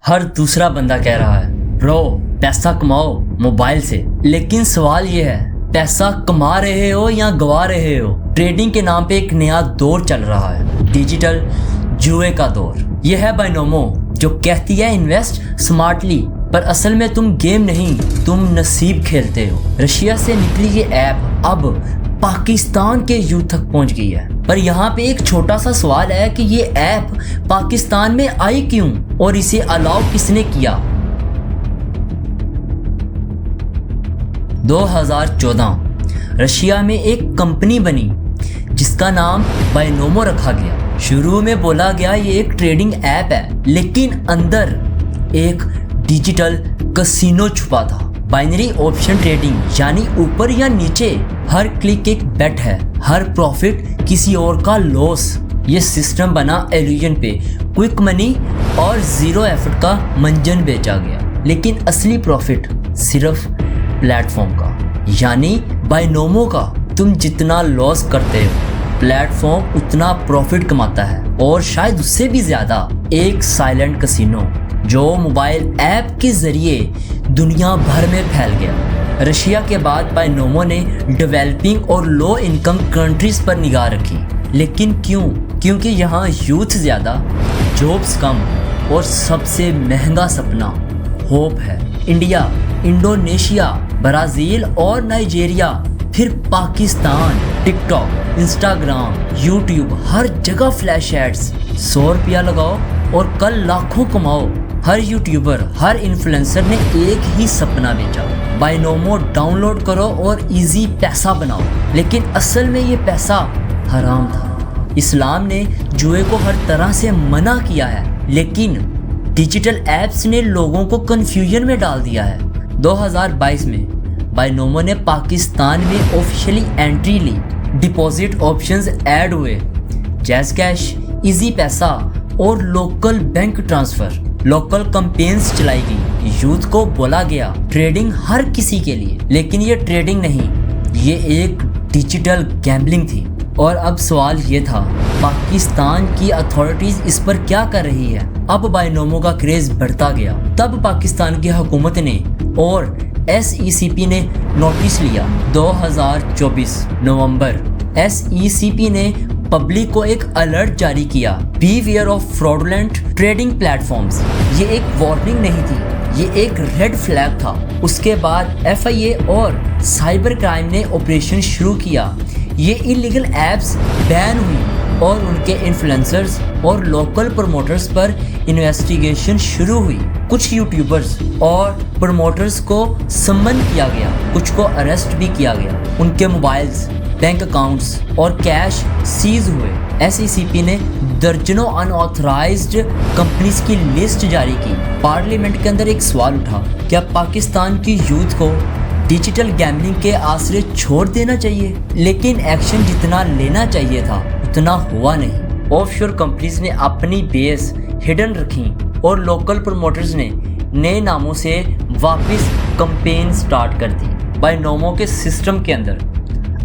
हर दूसरा बंदा कह रहा है ब्रो पैसा कमाओ मोबाइल से, लेकिन सवाल ये है पैसा कमा रहे हो या गवा रहे हो। ट्रेडिंग के नाम पे एक नया दौर चल रहा है, डिजिटल जुए का दौर। यह है बाइनोमो जो कहती है इन्वेस्ट स्मार्टली, पर असल में तुम गेम नहीं तुम नसीब खेलते हो। रशिया से निकली ये ऐप अब पाकिस्तान के यूथ तक पहुंच गई है, पर यहाँ पे एक छोटा सा सवाल है कि ये ऐप पाकिस्तान में आई क्यों और इसे अलाउ किसने किया। 2014 रशिया में एक कंपनी बनी जिसका नाम बाइनोमो रखा गया। शुरू में बोला गया ये एक ट्रेडिंग ऐप है, लेकिन अंदर एक डिजिटल कसिनो छुपा था। बाइनरी ऑप्शन ट्रेडिंग यानी ऊपर या नीचे, हर क्लिक एक बेट है, हर प्रॉफिट किसी और का लॉस। ये सिस्टम बना इल्यूजन पे, क्विक मनी और जीरो एफर्ट का मंजन बेचा गया, लेकिन असली प्रॉफिट सिर्फ प्लेटफॉर्म का यानी बाइनोमो का। तुम जितना लॉस करते हो प्लेटफॉर्म उतना प्रॉफिट कमाता है, और शायद उससे भी ज्यादा। एक साइलेंट कसिनो जो मोबाइल ऐप के जरिए दुनिया भर में फैल गया। रशिया के बाद बाइनोमो ने डेवलपिंग और लो इनकम कंट्रीज पर निगाह रखी, लेकिन क्यों? क्योंकि यहाँ यूथ ज़्यादा, जॉब्स कम और सबसे महंगा सपना होप है। इंडिया, इंडोनेशिया, ब्राज़ील और नाइजीरिया, फिर पाकिस्तान। टिकटॉक, इंस्टाग्राम, यूट्यूब, हर जगह फ्लैश एड्स। 100 रुपया लगाओ और कल लाखों कमाओ। हर यूट्यूबर, हर इन्फ्लुएंसर ने एक ही सपना बेचा, बाइनोमो डाउनलोड करो और इजी पैसा बनाओ। लेकिन असल में ये पैसा हराम था। इस्लाम ने जुए को हर तरह से मना किया है, लेकिन डिजिटल ऐप्स ने लोगों को कंफ्यूजन में डाल दिया है। 2022 में बाइनोमो ने पाकिस्तान में ऑफिशियली एंट्री ली। डिपॉजिट ऑप्शंस ऐड हुए, जैज़ कैश, इजी पैसा और local bank transfer. Local campaigns चलाई गई। यूथ को बोला गया ट्रेडिंग हर किसी के लिए, लेकिन ये ट्रेडिंग नहीं, ये एक डिजिटल गैम्बलिंग थी। और अब सवाल ये था पाकिस्तान की अथॉरिटीज़ इस पर क्या कर रही है। अब बाइनोमो का क्रेज़ बढ़ता गया। तब पाकिस्तान की हुकूमत ने और SECP ने नोटिस लिया। 2024 नवंबर SECP ने पब्लिक को एक अलर्ट जारी किया, beware of fraudulent trading platforms. ये एक वार्निंग नहीं थी, ये एक रेड फ्लैग था। उसके बाद FIA और साइबर क्राइम ने ऑपरेशन शुरू किया। ये इलीगल ऐप्स बैन हुई और उनके इन्फ्लुएंसर्स और लोकल प्रमोटर्स पर इन्वेस्टिगेशन शुरू हुई। कुछ यूट्यूबर्स और प्रमोटर्स को सम्मन किया गया, कुछ को अरेस्ट भी किया गया। उनके मोबाइल्स, बैंक अकाउंट्स और कैश सीज हुए। SECP ने दर्जनों अनऑथराइज्ड कंपनीज की लिस्ट जारी की। पार्लियामेंट के अंदर एक सवाल उठा, क्या पाकिस्तान की यूथ को डिजिटल गैम्बलिंग के आसरे छोड़ देना चाहिए? लेकिन एक्शन जितना लेना चाहिए था उतना हुआ नहीं। ऑफशोर कंपनीज ने अपनी बेस हिडन रखी और लोकल प्रमोटर्स ने नए नामों से वापस कैंपेन स्टार्ट कर दी। बाइनोमो के सिस्टम के अंदर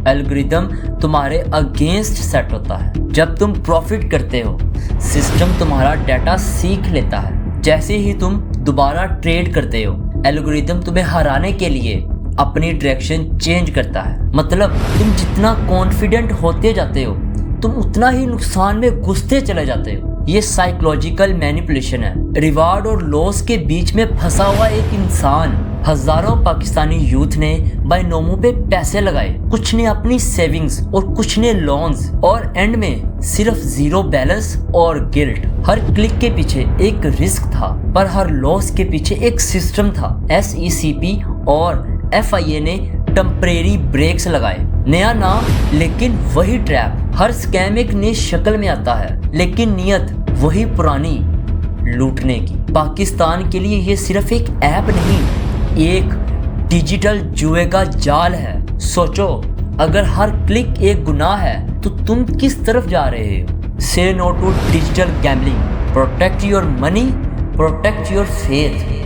एल्गोरिदम तुम्हारे अगेंस्ट सेट होता है। जब तुम प्रॉफिट करते हो सिस्टम तुम्हारा डाटा सीख लेता है। जैसे ही तुम दोबारा ट्रेड करते हो एल्गोरिदम तुम्हें हराने के लिए अपनी डायरेक्शन चेंज करता है। मतलब तुम जितना कॉन्फिडेंट होते जाते हो तुम उतना ही नुकसान में घुसते चले जाते हो। ये साइकोलॉजिकल मैनिपुलेशन है। रिवार्ड और लॉस के बीच में फंसा हुआ एक इंसान। हजारों पाकिस्तानी यूथ ने बाइनोमो पे पैसे लगाए, कुछ ने अपनी सेविंग्स और कुछ ने लोन्स, और एंड में सिर्फ जीरो बैलेंस और गिल्ट। हर क्लिक के पीछे एक रिस्क था, पर हर लॉस के पीछे एक सिस्टम था। SECP और FIA ने टेम्परेरी ब्रेक्स लगाए। नया नाम लेकिन वही ट्रैप। हर स्कैम एक नई शक्ल में आता है, लेकिन नियत वही पुरानी, लूटने की। पाकिस्तान के लिए ये सिर्फ एक ऐप नहीं, एक डिजिटल जुए का जाल है। सोचो, अगर हर क्लिक एक गुनाह है तो तुम किस तरफ जा रहे हो? Say no to digital gambling. Protect your money, protect your faith.